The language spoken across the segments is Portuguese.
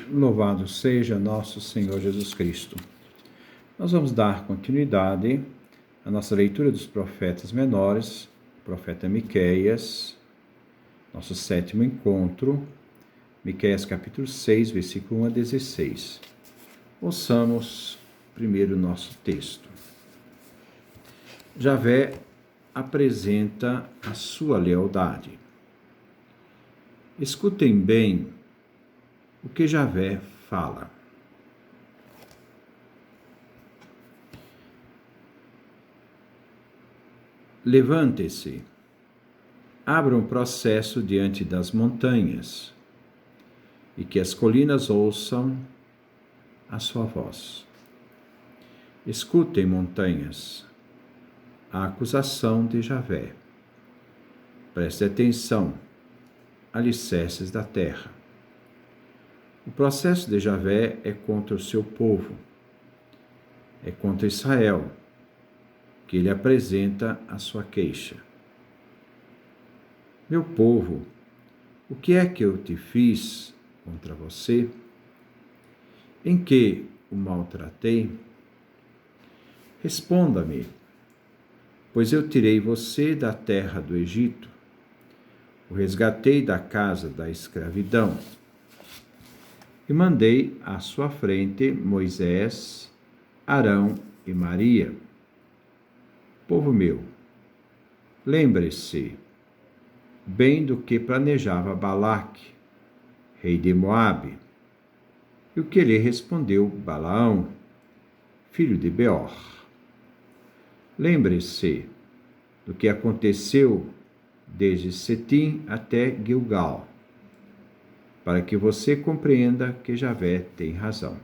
Louvado seja nosso Senhor Jesus Cristo. Nós vamos dar continuidade à nossa leitura dos profetas menores, o profeta Miqueias, nosso 7º encontro, Miqueias capítulo 6, versículo 1 a 16. Ouçamos primeiro o nosso texto. Javé apresenta a sua lealdade. Escutem bem o que Javé fala. Levante-se, abra um processo diante das montanhas e que as colinas ouçam a sua voz. Escutem, montanhas, a acusação de Javé. Preste atenção, alicerces da terra. O processo de Javé é contra o seu povo, é contra Israel, que ele apresenta a sua queixa. Meu povo, o que é que eu te fiz contra você? Em que o maltratei? Responda-me, pois eu tirei você da terra do Egito, o resgatei da casa da escravidão, e mandei à sua frente Moisés, Arão e Maria. Povo meu, lembre-se bem do que planejava Balaque, rei de Moabe, e o que lhe respondeu Balaão, filho de Beor. Lembre-se do que aconteceu desde Setim até Gilgal, para que você compreenda que Javé tem razão.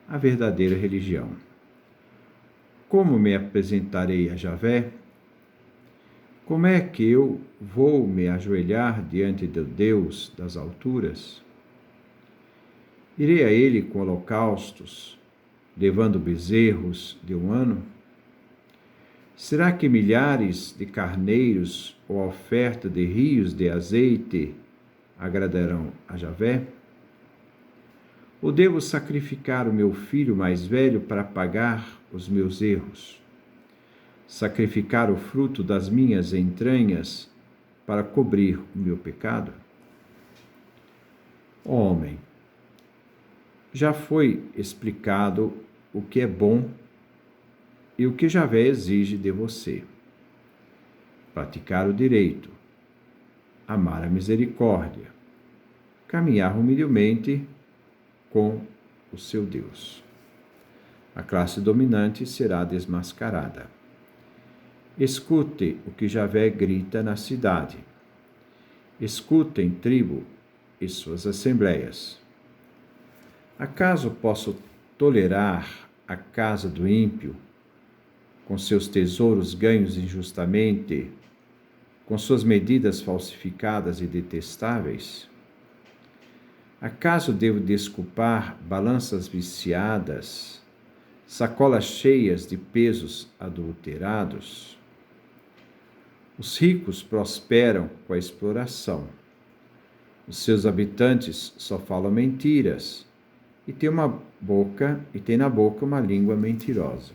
A verdadeira religião. Como me apresentarei a Javé? Como é que eu vou me ajoelhar diante do Deus das alturas? Irei a ele com holocaustos, levando bezerros de um ano? Será que milhares de carneiros ou oferta de rios de azeite agradarão a Javé? Ou devo sacrificar o meu filho mais velho para pagar os meus erros? Sacrificar o fruto das minhas entranhas para cobrir o meu pecado? Homem, já foi explicado o que é bom e o que Javé exige de você. Praticar o direito, amar a misericórdia, caminhar humildemente com o seu Deus. A classe dominante será desmascarada. Escute o que Javé grita na cidade. Escutem, tribo e suas assembleias. Acaso posso tolerar a casa do ímpio, com seus tesouros ganhos injustamente, com suas medidas falsificadas e detestáveis? Acaso devo desculpar balanças viciadas, sacolas cheias de pesos adulterados? Os ricos prosperam com a exploração. Os seus habitantes só falam mentiras e têm na boca uma língua mentirosa.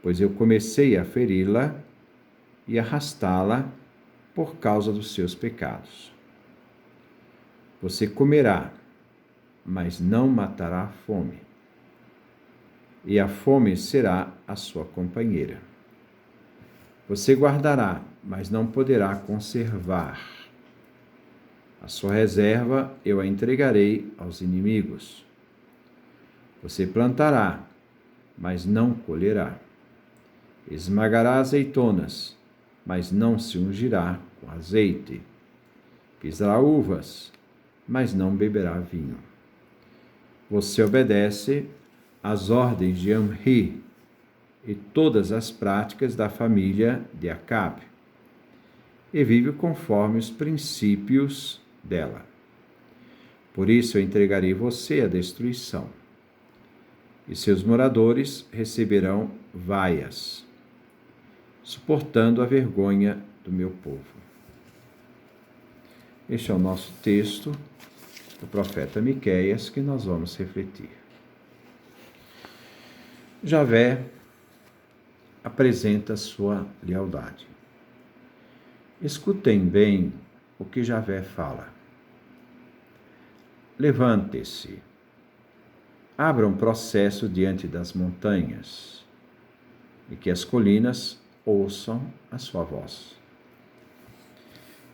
Pois eu comecei a feri-la e arrastá-la por causa dos seus pecados. Você comerá, mas não matará a fome, e a fome será a sua companheira. Você guardará, mas não poderá conservar. A sua reserva eu a entregarei aos inimigos. Você plantará, mas não colherá. Esmagará azeitonas, mas não se ungirá com azeite. Pisará uvas, mas não beberá vinho. Você obedece às ordens de Amri e todas as práticas da família de Acabe, e vive conforme os princípios dela. Por isso eu entregarei você à destruição, e seus moradores receberão vaias, suportando a vergonha do meu povo. Este é o nosso texto do profeta Miqueias, que nós vamos refletir. Javé apresenta sua lealdade. Escutem bem o que Javé fala. Levante-se, abra um processo diante das montanhas e que as colinas ouçam a sua voz.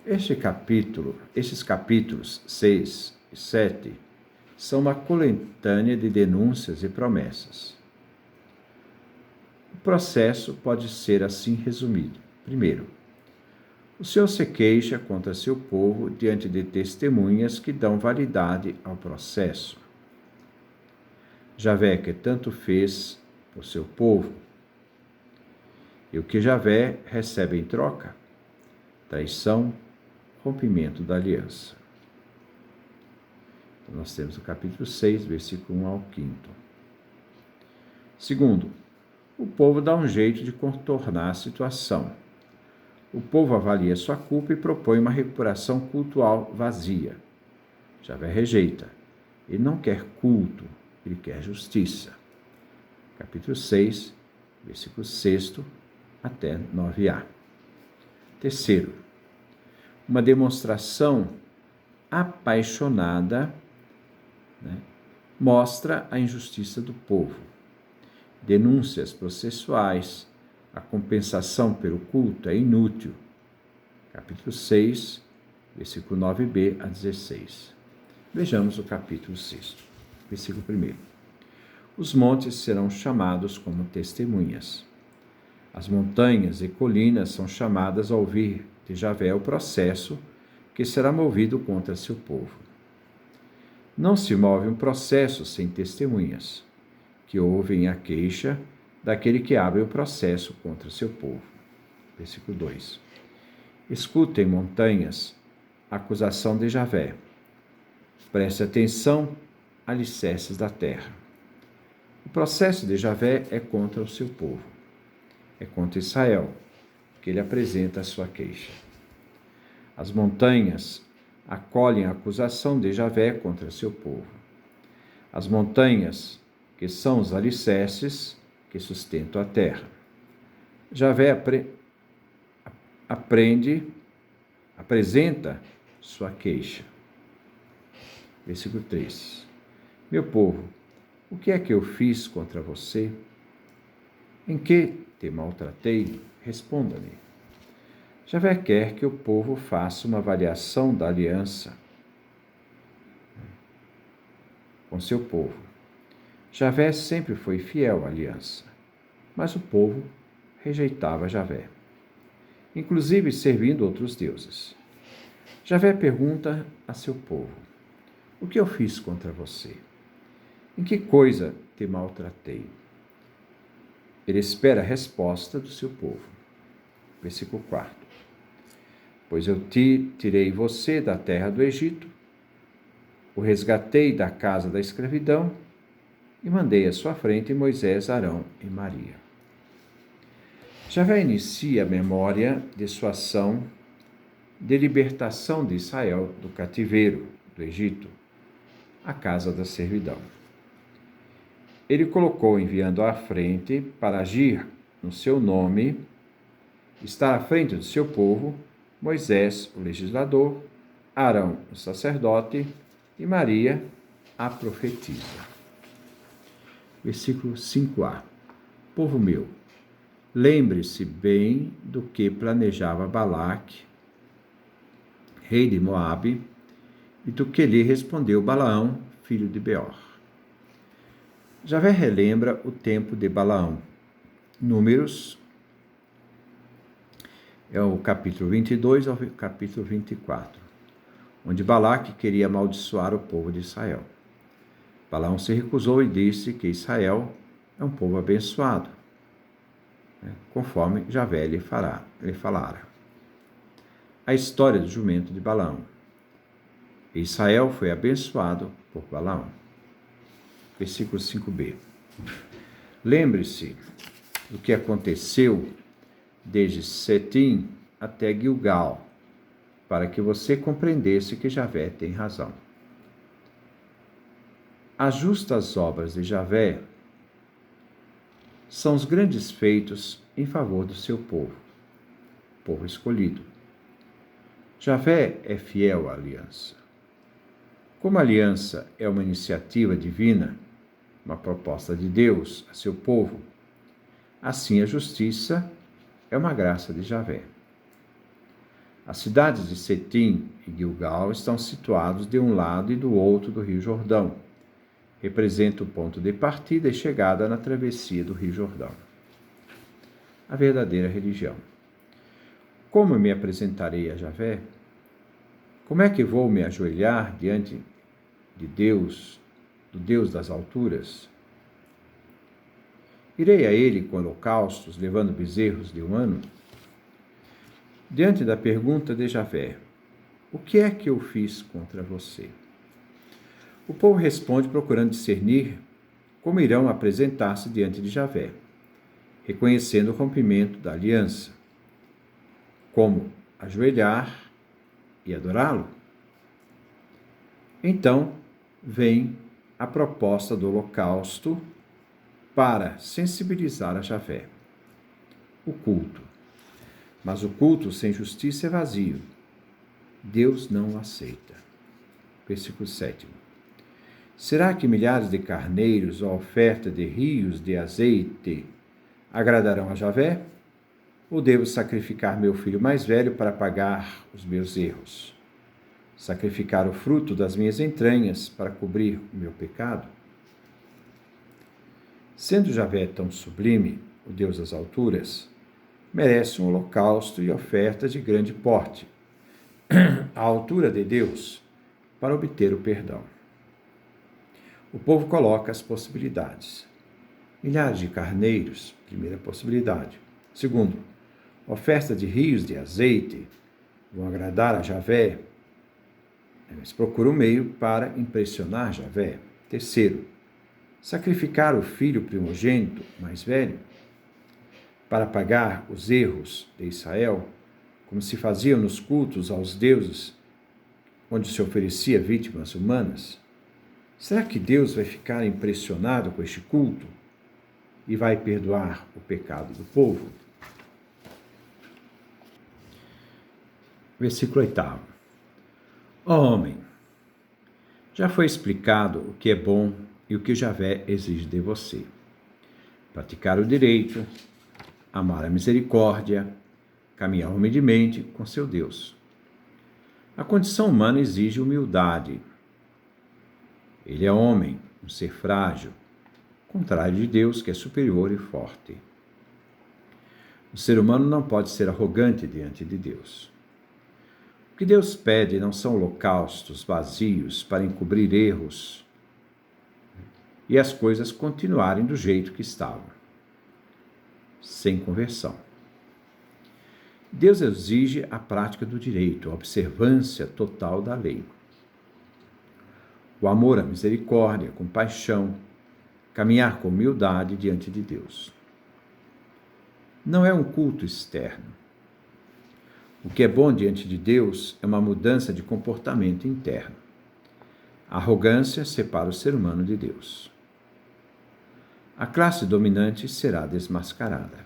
Esses capítulos 6 e 7 são uma coletânea de denúncias e promessas. O processo pode ser assim resumido. Primeiro, o Senhor se queixa contra seu povo diante de testemunhas que dão validade ao processo. Javé, que tanto fez por seu povo, e o que Javé recebe em troca? Traição, rompimento da aliança. Então, nós temos o capítulo 6, versículo 1 ao 5. Segundo, o povo dá um jeito de contornar a situação. O povo avalia sua culpa e propõe uma recuperação cultual vazia. Javé rejeita. Ele não quer culto, ele quer justiça. Capítulo 6, versículo 6 até 9a. Terceiro, uma demonstração apaixonada, mostra a injustiça do povo. Denúncias processuais, a compensação pelo culto é inútil. Capítulo 6, versículo 9b a 16. Vejamos o capítulo 6, versículo 1. Os montes serão chamados como testemunhas. As montanhas e colinas são chamadas a ouvir de Javé o processo que será movido contra seu povo. Não se move um processo sem testemunhas, que ouvem a queixa daquele que abre o processo contra seu povo. Versículo 2. Escutem, montanhas, a acusação de Javé. Preste atenção, alicerces da terra. O processo de Javé é contra o seu povo. É contra Israel que ele apresenta a sua queixa. As montanhas acolhem a acusação de Javé contra seu povo. As montanhas, que são os alicerces que sustentam a terra. Javé apresenta sua queixa. Versículo 3. Meu povo, o que é que eu fiz contra você? Em que te maltratei? Responda-me. Javé quer que o povo faça uma avaliação da aliança com seu povo. Javé sempre foi fiel à aliança, mas o povo rejeitava Javé, inclusive servindo outros deuses. Javé pergunta a seu povo: o que eu fiz contra você? Em que coisa te maltratei? Ele espera a resposta do seu povo. Versículo 4. Pois eu tirei você da terra do Egito, o resgatei da casa da escravidão e mandei à sua frente Moisés, Arão e Maria. Javé inicia a memória de sua ação de libertação de Israel do cativeiro do Egito, a casa da servidão. Ele colocou enviando à frente para agir no seu nome, estar à frente do seu povo, Moisés, o legislador, Arão, o sacerdote, e Maria, a profetisa. Versículo 5a. Povo meu, lembre-se bem do que planejava Balaque, rei de Moabe, e do que lhe respondeu Balaão, filho de Beor. Javé relembra o tempo de Balaão. Números é o capítulo 22 ao capítulo 24, onde Balaque queria amaldiçoar o povo de Israel. Balaão se recusou e disse que Israel é um povo abençoado, conforme Javé lhe falara. A história do jumento de Balaão. Israel foi abençoado por Balaão. Versículo 5b. Lembre-se do que aconteceu desde Setim até Gilgal, para que você compreendesse que Javé tem razão. As justas obras de Javé são os grandes feitos em favor do seu povo escolhido. Javé é fiel à aliança. Como a aliança é uma iniciativa divina, uma proposta de Deus a seu povo, assim a justiça é uma graça de Javé. As cidades de Setim e Gilgal estão situados de um lado e do outro do Rio Jordão. Representa o ponto de partida e chegada na travessia do Rio Jordão. A verdadeira religião. Como me apresentarei a Javé? Como é que vou me ajoelhar diante de Deus, do Deus das alturas? Irei a ele com holocaustos, levando bezerros de um ano? Diante da pergunta de Javé, o que é que eu fiz contra você? O povo responde procurando discernir como irão apresentar-se diante de Javé, reconhecendo o rompimento da aliança, como ajoelhar e adorá-lo. Então, vem a proposta do holocausto para sensibilizar a Javé. O culto. Mas o culto sem justiça é vazio. Deus não o aceita. Versículo 7. Será que milhares de carneiros ou oferta de rios de azeite agradarão a Javé? Ou devo sacrificar meu filho mais velho para pagar os meus erros? Sacrificar o fruto das minhas entranhas para cobrir o meu pecado? Sendo Javé tão sublime, o Deus das alturas, merece um holocausto e ofertas de grande porte, à altura de Deus, para obter o perdão. O povo coloca as possibilidades. Milhares de carneiros, primeira possibilidade. Segundo, oferta de rios de azeite vão agradar a Javé. Eles procuram um meio para impressionar Javé. Terceiro, sacrificar o filho primogênito mais velho para pagar os erros de Israel, como se faziam nos cultos aos deuses, onde se oferecia vítimas humanas. Será que Deus vai ficar impressionado com este culto e vai perdoar o pecado do povo? Versículo 8. Ó homem, já foi explicado o que é bom e o que Javé exige de você. Praticar o direito, amar a misericórdia, caminhar humildemente com seu Deus. A condição humana exige humildade. Ele é homem, um ser frágil, contrário de Deus, que é superior e forte. O ser humano não pode ser arrogante diante de Deus. O que Deus pede não são holocaustos vazios para encobrir erros e as coisas continuarem do jeito que estavam, sem conversão. Deus exige a prática do direito, a observância total da lei. O amor, a misericórdia, a compaixão, caminhar com humildade diante de Deus. Não é um culto externo. O que é bom diante de Deus é uma mudança de comportamento interno. A arrogância separa o ser humano de Deus. A classe dominante será desmascarada.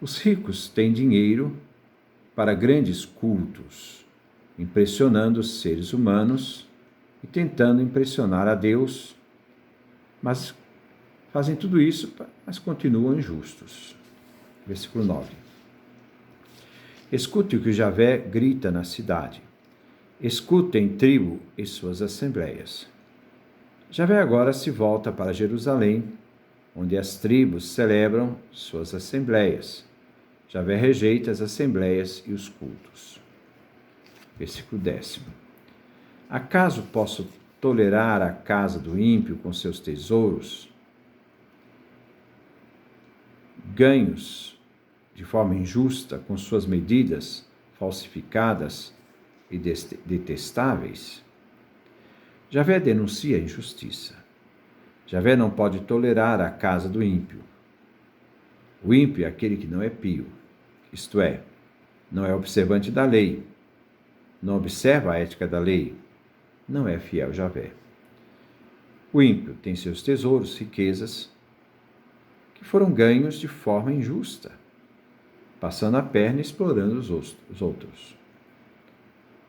Os ricos têm dinheiro para grandes cultos, impressionando os seres humanos e tentando impressionar a Deus, mas fazem tudo isso, mas continuam injustos. Versículo 9. Escute o que Javé grita na cidade. Escutem tribo e suas assembleias. Javé agora se volta para Jerusalém, onde as tribos celebram suas assembleias. Javé rejeita as assembleias e os cultos. Versículo 10. Acaso posso tolerar a casa do ímpio com seus tesouros, ganhos de forma injusta com suas medidas falsificadas e detestáveis? Javé denuncia a injustiça. Javé não pode tolerar a casa do ímpio. O ímpio é aquele que não é pio, isto é, não é observante da lei, não observa a ética da lei, não é fiel a Javé. O ímpio tem seus tesouros, riquezas, que foram ganhos de forma injusta, passando a perna e explorando os outros.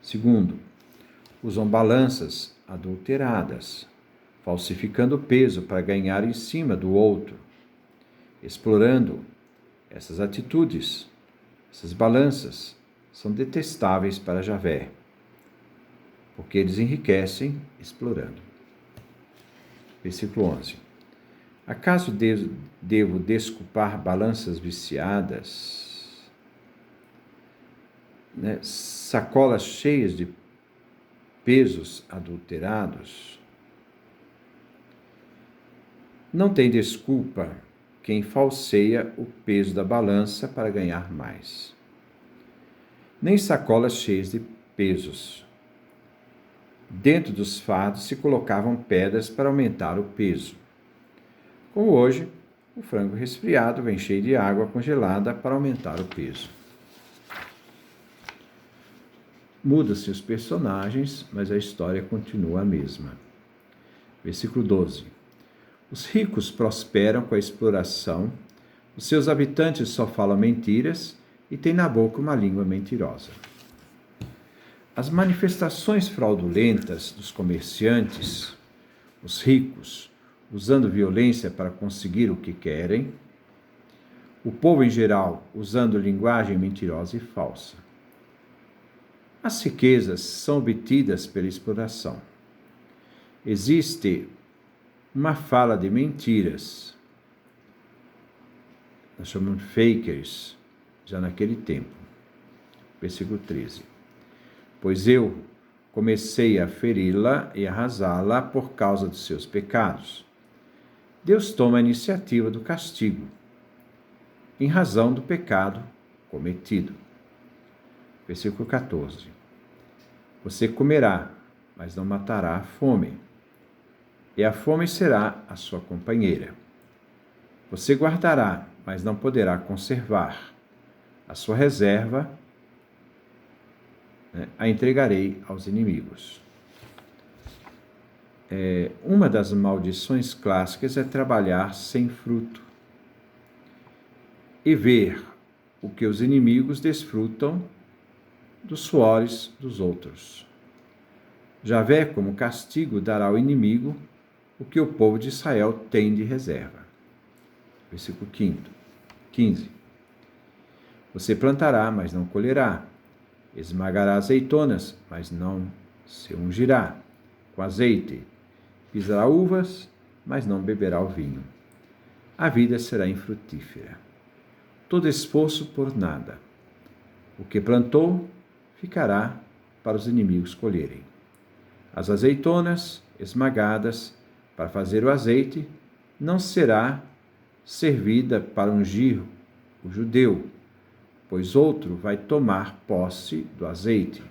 Segundo, usam balanças adulteradas, falsificando o peso para ganhar em cima do outro, explorando essas atitudes. Essas balanças são detestáveis para Javé, porque eles enriquecem explorando. Versículo 11. Acaso devo desculpar balanças viciadas, sacolas cheias de pesos adulterados? Não tem desculpa quem falseia o peso da balança para ganhar mais. Nem sacolas cheias de pesos. Dentro dos fardos se colocavam pedras para aumentar o peso. Como hoje, o frango resfriado vem cheio de água congelada para aumentar o peso. Muda-se os personagens, mas a história continua a mesma. Versículo 12. Os ricos prosperam com a exploração, os seus habitantes só falam mentiras e têm na boca uma língua mentirosa. As manifestações fraudulentas dos comerciantes, os ricos, usando violência para conseguir o que querem, o povo em geral usando linguagem mentirosa e falsa. As riquezas são obtidas pela exploração. Existe uma fala de mentiras, nós chamamos de fakers, já naquele tempo. Versículo 13. Pois eu comecei a feri-la e arrasá-la por causa dos seus pecados. Deus toma a iniciativa do castigo, em razão do pecado cometido. Versículo 14. Você comerá, mas não matará a fome, e a fome será a sua companheira. Você guardará, mas não poderá conservar. A sua reserva a entregarei aos inimigos. Uma das maldições clássicas é trabalhar sem fruto e ver o que os inimigos desfrutam dos suores dos outros. Javé, como castigo, dará ao inimigo o que o povo de Israel tem de reserva. Versículo 15. Você plantará, mas não colherá. Esmagará azeitonas, mas não se ungirá com azeite. Pisará uvas, mas não beberá o vinho. A vida será infrutífera. Todo esforço por nada. O que plantou ficará para os inimigos colherem. As azeitonas esmagadas para fazer o azeite não será servida para ungir o judeu, pois outro vai tomar posse do azeite.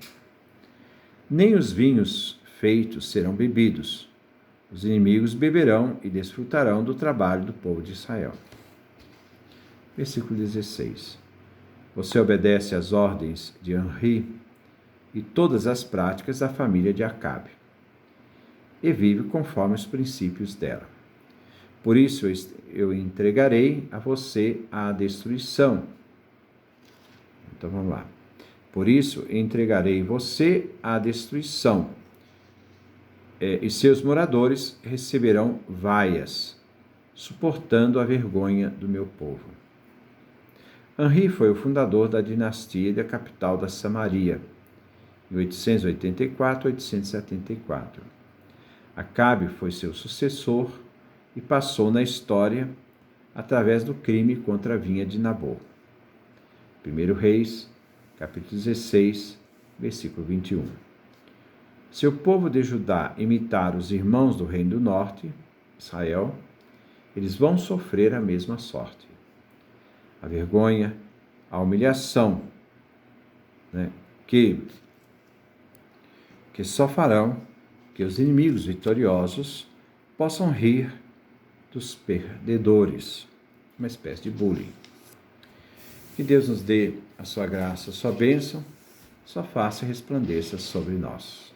Nem os vinhos feitos serão bebidos. Os inimigos beberão e desfrutarão do trabalho do povo de Israel. Versículo 16. Você obedece às ordens de Henri e todas as práticas da família de Acabe, e vive conforme os princípios dela. Por isso eu entregarei a você à destruição. Então vamos lá. Por isso entregarei você à destruição, e seus moradores receberão vaias, suportando a vergonha do meu povo. Henri foi o fundador da dinastia e da capital da Samaria, em 884 a 874. Acabe foi seu sucessor e passou na história através do crime contra a vinha de Nabô. 1 Reis, capítulo 16, versículo 21. Se o povo de Judá imitar os irmãos do reino do norte, Israel, eles vão sofrer a mesma sorte. A vergonha, a humilhação, que só farão que os inimigos vitoriosos possam rir dos perdedores, uma espécie de bullying. Que Deus nos dê a sua graça, a sua bênção, sua face resplandeça sobre nós.